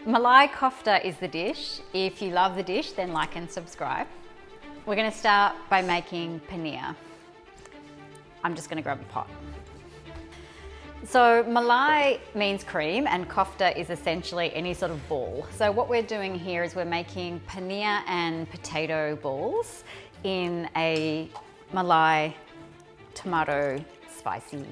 Malai Kofta is the dish. If you love the dish, then like and subscribe. We're going to start by making paneer. I'm just going to grab a pot. So malai means cream and kofta is essentially any sort of ball. So what we're doing here is we're making paneer and potato balls in a malai-tomato spicy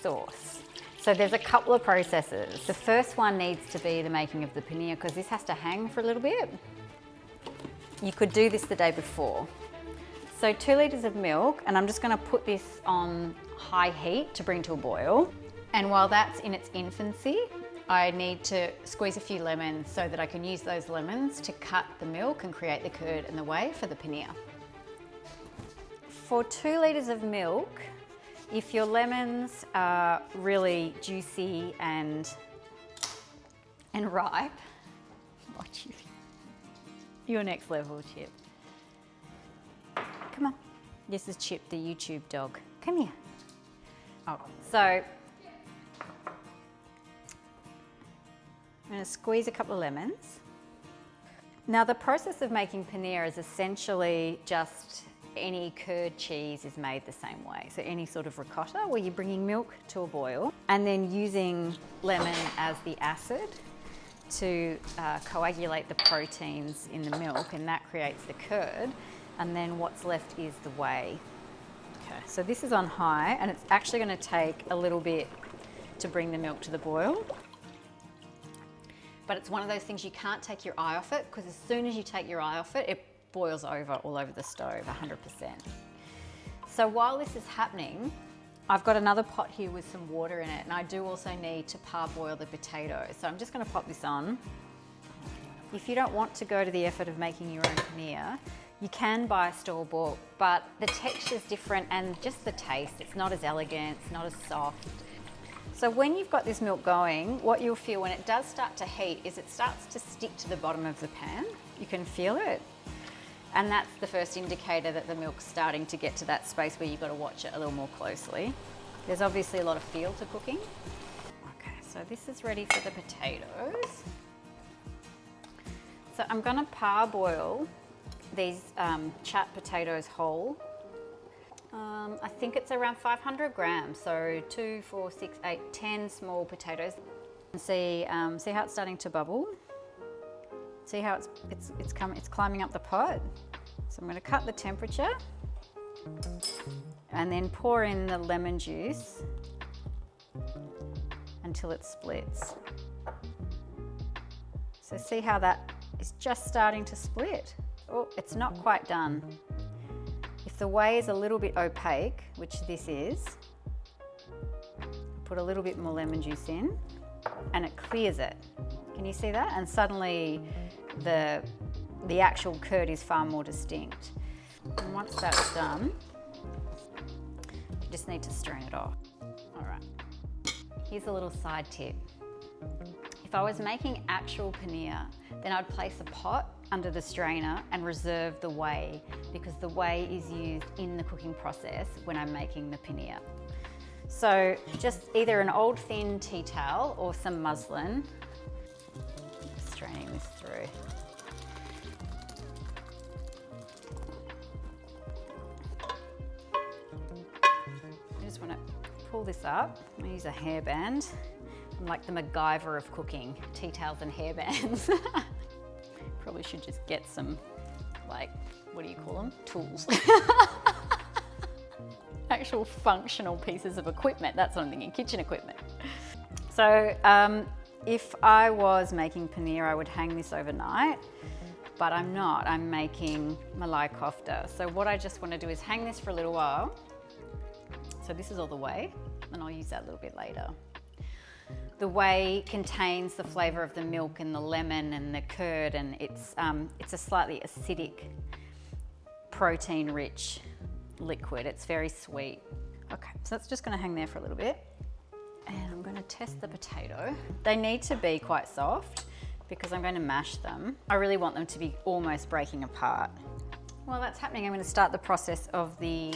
sauce. So there's a couple of processes. The first one needs to be the making of the paneer because this has to hang for a little bit. You could do this the day before. So 2 litres of milk, and I'm just going to put this on high heat to bring to a boil. And while that's in its infancy, I need to squeeze a few lemons so that I can use those lemons to cut the milk and create the curd and the whey for the paneer. For 2 litres of milk, if your lemons are really juicy and ripe, watch you. You're next level, Chip. Come on. This is Chip, the YouTube dog. Come here. Oh, so I'm going to squeeze a couple of lemons. Now the process of making paneer is essentially just any curd cheese is made the same way. So any sort of ricotta where you're bringing milk to a boil and then using lemon as the acid to coagulate the proteins in the milk, and that creates the curd, and then what's left is the whey. Okay, so this is on high and it's actually going to take a little bit to bring the milk to the boil. But it's one of those things you can't take your eye off it, because as soon as you take your eye off it, it boils over all over the stove, 100%. So while this is happening, I've got another pot here with some water in it, and I do also need to parboil the potatoes. So I'm just going to pop this on. If you don't want to go to the effort of making your own paneer, you can buy store-bought, but the texture's different and just the taste, it's not as elegant, it's not as soft. So when you've got this milk going, what you'll feel when it does start to heat is it starts to stick to the bottom of the pan. You can feel it. And that's the first indicator that the milk's starting to get to that space where you've got to watch it a little more closely. There's obviously a lot of feel to cooking. Okay, so this is ready for the potatoes. So I'm going to parboil these chat potatoes whole. I think it's around 500 grams, so 2, 4, 6, 8, 10 small potatoes. See how it's starting to bubble? See how it's climbing up the pot? So I'm going to cut the temperature and then pour in the lemon juice until it splits. So see how that is just starting to split? Oh, it's not quite done. If the whey is a little bit opaque, which this is, put a little bit more lemon juice in and it clears it. Can you see that? And suddenly the actual curd is far more distinct. And once that's done, you just need to strain it off. All right, here's a little side tip. If I was making actual paneer, then I'd place a pot under the strainer and reserve the whey, because the whey is used in the cooking process when I'm making the paneer. So just either an old thin tea towel or some muslin. Just straining this through. I just want to pull this up. I'm going to use a hairband. I'm like the MacGyver of cooking, tea towels and hairbands. Probably should just get some, like, what do you call them? Tools. Actual functional pieces of equipment. That's what I'm thinking, kitchen equipment. So if I was making paneer, I would hang this overnight, but I'm not. I'm making malai kofta. So what I just want to do is hang this for a little while. So this is all the whey, and I'll use that a little bit later. The whey contains the flavour of the milk and the lemon and the curd, and it's a slightly acidic, protein-rich liquid. It's very sweet. Okay, so that's just going to hang there for a little bit. And I'm going to test the potato. They need to be quite soft because I'm going to mash them. I really want them to be almost breaking apart. While that's happening, I'm going to start the process of the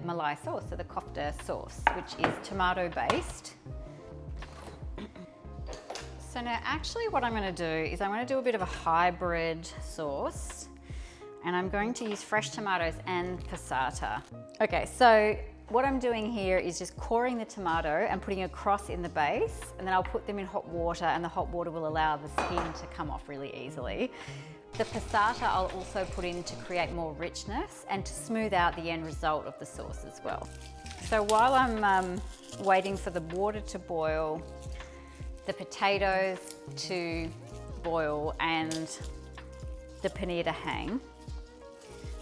malai sauce, so the kofta sauce, which is tomato based. So now actually what I'm going to do is I'm going to do a bit of a hybrid sauce, and I'm going to use fresh tomatoes and passata. Okay, so what I'm doing here is just coring the tomato and putting a cross in the base, and then I'll put them in hot water, and the hot water will allow the skin to come off really easily. The passata I'll also put in to create more richness and to smooth out the end result of the sauce as well. So while I'm waiting for the water to boil, the potatoes to boil and the paneer to hang,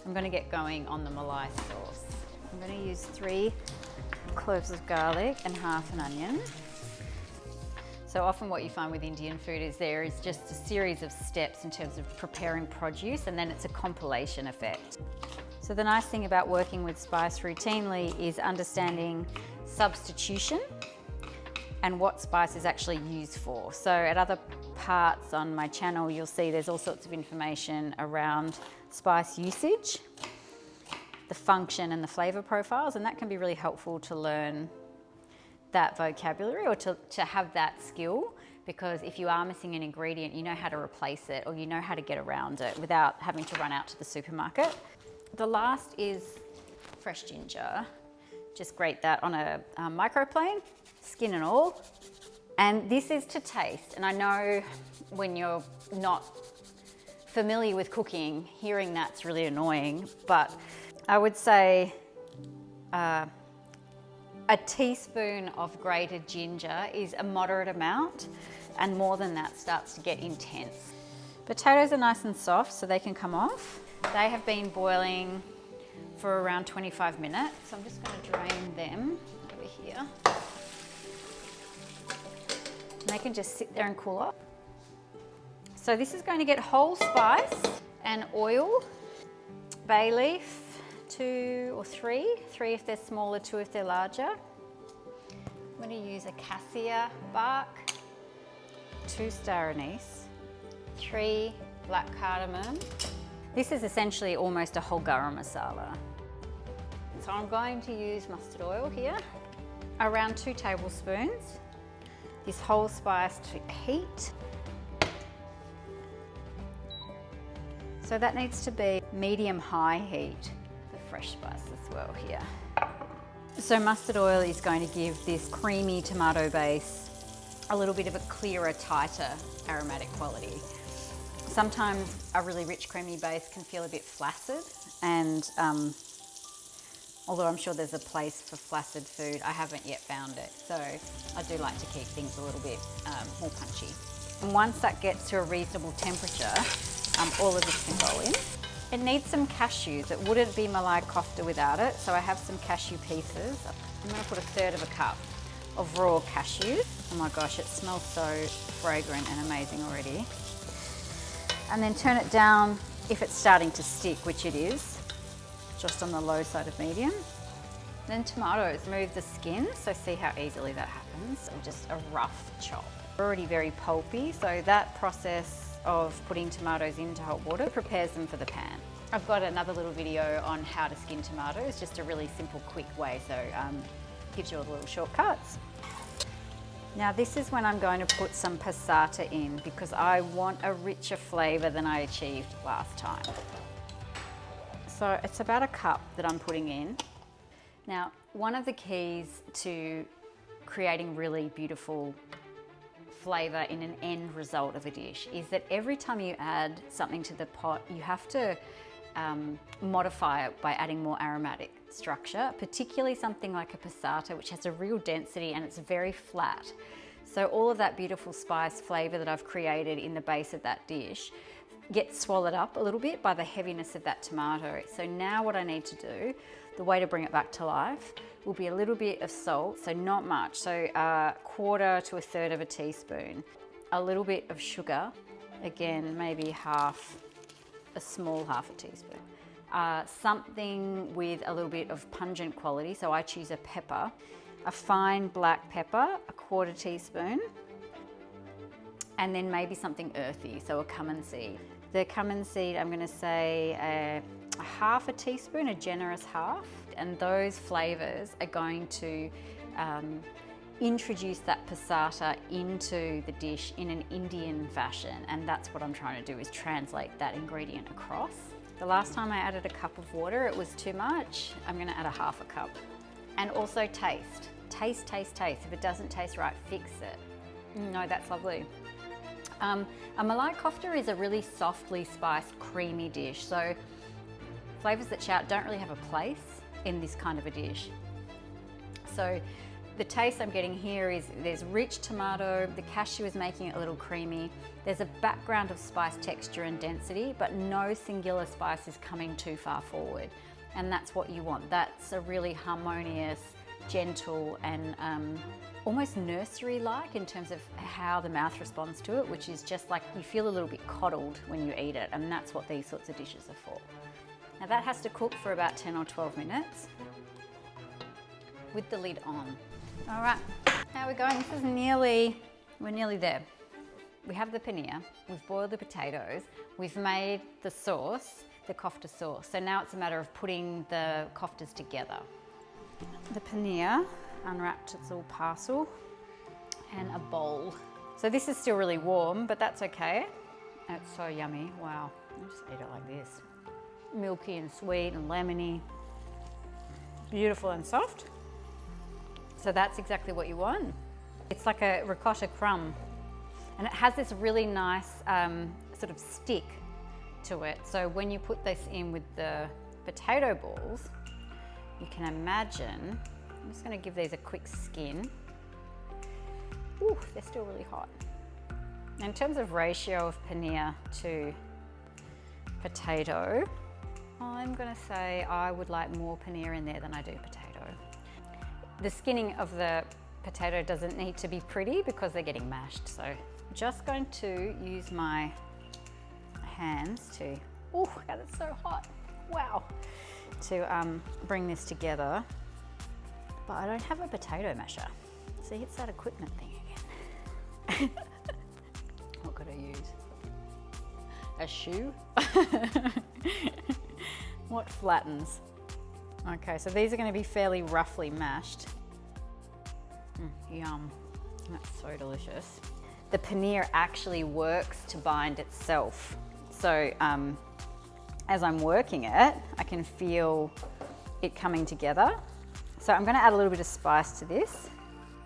I'm going to get going on the malai sauce. I'm going to use 3 cloves of garlic and half an onion. So often what you find with Indian food is there is just a series of steps in terms of preparing produce, and then it's a compilation effect. So the nice thing about working with spice routinely is understanding substitution and what spice is actually used for. So at other parts on my channel, you'll see there's all sorts of information around spice usage, the function and the flavor profiles, and that can be really helpful to learn that vocabulary or to have that skill, because if you are missing an ingredient, you know how to replace it or you know how to get around it without having to run out to the supermarket. The last is fresh ginger. Just grate that on a microplane, skin and all. And this is to taste. And I know when you're not familiar with cooking, hearing that's really annoying, but I would say a teaspoon of grated ginger is a moderate amount, and more than that starts to get intense. Potatoes are nice and soft, so they can come off. They have been boiling for around 25 minutes, so I'm just going to drain them over here. And they can just sit there and cool off. So this is going to get whole spice and oil, bay leaf, 2 or 3 if they're smaller, 2 if they're larger. I'm going to use a cassia bark, 2 star anise, 3 black cardamom. This is essentially almost a whole garam masala. So I'm going to use mustard oil here, around 2 tablespoons. This whole spice to heat. So that needs to be medium-high heat. The fresh spice as well here. So mustard oil is going to give this creamy tomato base a little bit of a clearer, tighter aromatic quality. Sometimes a really rich creamy base can feel a bit flaccid, and although I'm sure there's a place for flaccid food, I haven't yet found it. So I do like to keep things a little bit more punchy. And once that gets to a reasonable temperature, all of this can go in. It needs some cashews. It wouldn't be malai kofta without it, so I have some cashew pieces. I'm going to put 1/3 cup of raw cashews. Oh my gosh, it smells so fragrant and amazing already. And then turn it down if it's starting to stick, which it is, just on the low side of medium. Then tomatoes, remove the skin, so see how easily that happens. Just a rough chop. Already very pulpy, so that process of putting tomatoes into hot water prepares them for the pan. I've got another little video on how to skin tomatoes, just a really simple, quick way, so gives you all the little shortcuts. Now this is when I'm going to put some passata in, because I want a richer flavour than I achieved last time. So it's about 1 cup that I'm putting in. Now, one of the keys to creating really beautiful flavour in an end result of a dish is that every time you add something to the pot, you have to modify it by adding more aromatic structure, particularly something like a passata, which has a real density and it's very flat. So all of that beautiful spice flavour that I've created in the base of that dish gets swallowed up a little bit by the heaviness of that tomato. So now what I need to do, the way to bring it back to life, will be a little bit of salt, so not much, so 1/4 to 1/3 teaspoon. A little bit of sugar, again maybe a small half a teaspoon. Something with a little bit of pungent quality, so I choose a pepper. A fine black pepper, 1/4 teaspoon. And then maybe something earthy, so a cumin seed. The cumin seed, I'm gonna say a 1/2 teaspoon, a generous half, and those flavors are going to introduce that passata into the dish in an Indian fashion, and that's what I'm trying to do, is translate that ingredient across. The last time I added a cup of water, it was too much. I'm gonna add a half a cup. And also taste. Taste, taste, taste. If it doesn't taste right, fix it. No, that's lovely. A malai kofta is a really softly spiced, creamy dish. So flavors that shout don't really have a place in this kind of a dish. So the taste I'm getting here is there's rich tomato, the cashew is making it a little creamy. There's a background of spice texture and density, but no singular spice is coming too far forward. And that's what you want. That's a really harmonious, gentle, and almost nursery-like in terms of how the mouth responds to it, which is just like you feel a little bit coddled when you eat it, and that's what these sorts of dishes are for. Now that has to cook for about 10 or 12 minutes with the lid on. All right, how are we going? This is we're nearly there. We have the paneer, we've boiled the potatoes, we've made the sauce, the kofta sauce. So now it's a matter of putting the koftas together. The paneer, unwrapped its little parcel, and a bowl. So this is still really warm, but that's okay. It's so yummy, wow. I'll just eat it like this. Milky and sweet and lemony, beautiful and soft. So that's exactly what you want. It's like a ricotta crumb, and it has this really nice sort of stick to it. So when you put this in with the potato balls, you can imagine, I'm just gonna give these a quick skin. Ooh, they're still really hot. In terms of ratio of paneer to potato, I'm gonna say I would like more paneer in there than I do potato. The skinning of the potato doesn't need to be pretty because they're getting mashed. So I'm just going to use my hands to, oh God, it's so hot, wow, to bring this together. But I don't have a potato masher. See, it's that equipment thing again. What could I use? A shoe? What flattens? Okay, so these are going to be fairly roughly mashed. Yum, that's so delicious. The paneer actually works to bind itself. So as I'm working it, I can feel it coming together. So I'm going to add a little bit of spice to this.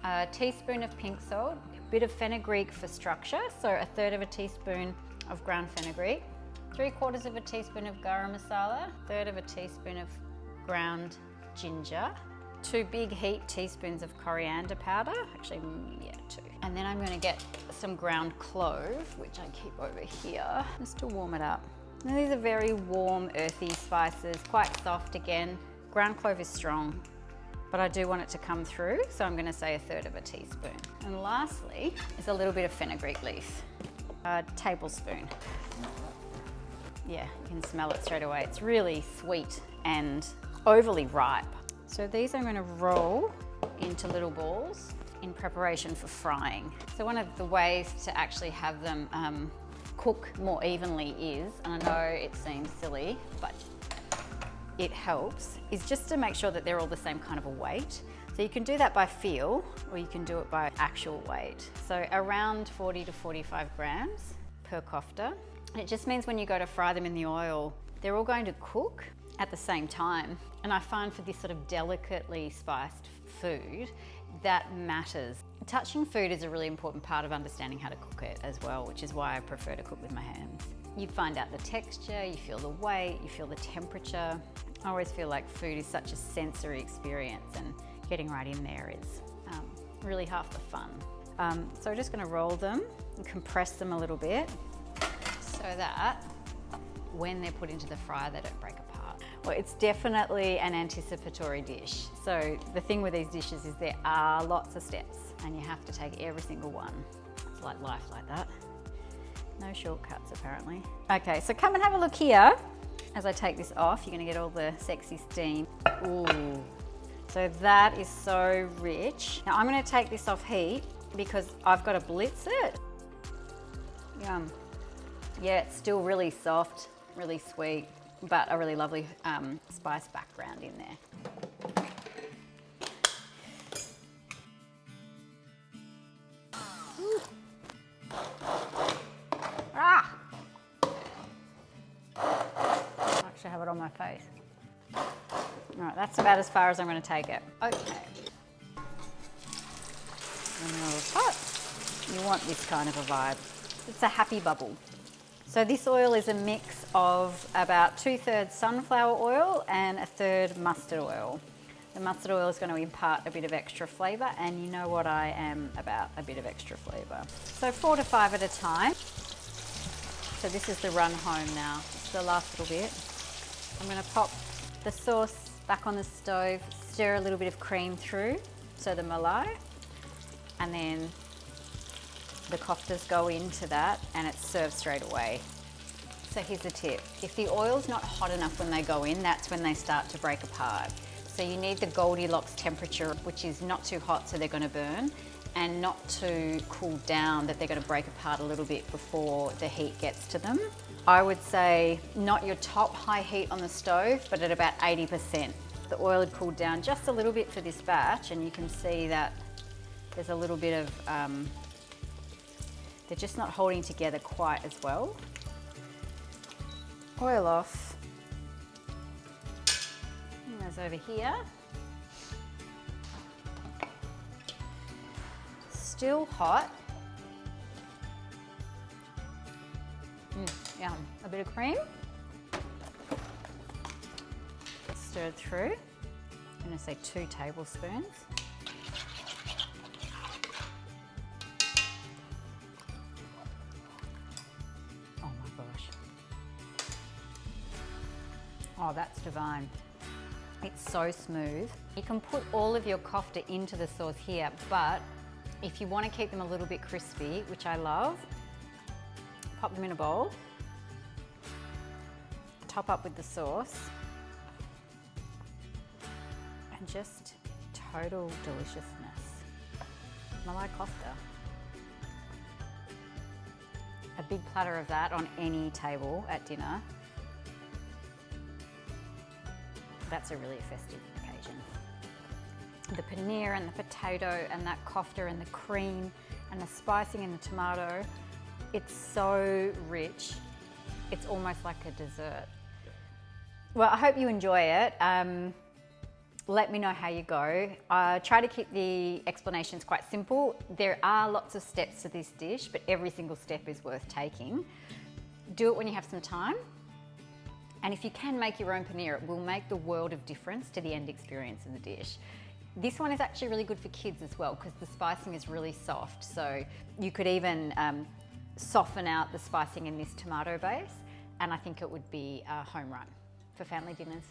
A teaspoon of pink salt, a bit of fenugreek for structure, so 1/3 of a teaspoon of ground fenugreek, 3/4 of a teaspoon of garam masala, 1/3 of a teaspoon of ground ginger, 2 big heaped teaspoons of coriander powder, actually, yeah, 2. And then I'm going to get some ground clove, which I keep over here, just to warm it up. Now, these are very warm, earthy spices, quite soft again. Ground clove is strong, but I do want it to come through, so I'm going to say 1/3 of a teaspoon. And lastly is a little bit of fenugreek leaf, a tablespoon. Yeah, you can smell it straight away. It's really sweet and overly ripe. So these I'm going to roll into little balls in preparation for frying. So one of the ways to actually have them cook more evenly is, and I know it seems silly, but it helps, is just to make sure that they're all the same kind of a weight. So you can do that by feel, or you can do it by actual weight. So around 40 to 45 grams per kofta. It just means when you go to fry them in the oil, they're all going to cook at the same time. And I find for this sort of delicately spiced food, that matters. Touching food is a really important part of understanding how to cook it as well, which is why I prefer to cook with my hands. You find out the texture, you feel the weight, you feel the temperature. I always feel like food is such a sensory experience, and getting right in there is really half the fun. So we're just going to roll them and compress them a little bit so that when they're put into the fryer, they don't break apart. Well, it's definitely an anticipatory dish. So the thing with these dishes is there are lots of steps, and you have to take every single one. It's like life like that. No shortcuts, apparently. Okay, so come and have a look here. As I take this off, you're gonna get all the sexy steam. Ooh, so that is so rich. Now I'm gonna take this off heat because I've got to blitz it. Yum. Yeah, it's still really soft, really sweet, but a really lovely spice background in there. it on my face. All right, that's about as far as I'm going to take it. Okay. Another pot. You want this kind of a vibe. It's a happy bubble. So this oil is a mix of about 2/3 sunflower oil and 1/3 mustard oil. The mustard oil is going to impart a bit of extra flavour, and you know what I am about, a bit of extra flavour. So 4 to 5 at a time. So this is the run home now. It's the last little bit. I'm going to pop the sauce back on the stove, stir a little bit of cream through, so the malai, and then the koftas go into that and it's served straight away. So here's a tip. If the oil's not hot enough when they go in, that's when they start to break apart. So you need the Goldilocks temperature, which is not too hot so they're going to burn, and not too cooled down that they're going to break apart a little bit before the heat gets to them. I would say not your top high heat on the stove, but at about 80%. The oil had cooled down just a little bit for this batch, and you can see that there's a little bit of, they're just not holding together quite as well. Oil off. And those over here. Still hot. Yum. A bit of cream. Stir it through. I'm going to say 2 tablespoons. Oh my gosh. Oh, that's divine. It's so smooth. You can put all of your kofta into the sauce here, but if you want to keep them a little bit crispy, which I love, pop them in a bowl, top up with the sauce, and just total deliciousness. Malai kofta. A big platter of that on any table at dinner. That's a really festive occasion. The paneer and the potato and that kofta and the cream and the spicing and the tomato, it's so rich. It's almost like a dessert. Well, I hope you enjoy it. Let me know how you go. I try to keep the explanations quite simple. There are lots of steps to this dish, but every single step is worth taking. Do it when you have some time. And if you can make your own paneer, it will make the world of difference to the end experience of the dish. This one is actually really good for kids as well because the spicing is really soft. So you could even soften out the spicing in this tomato base, and I think it would be a home run for family dinners.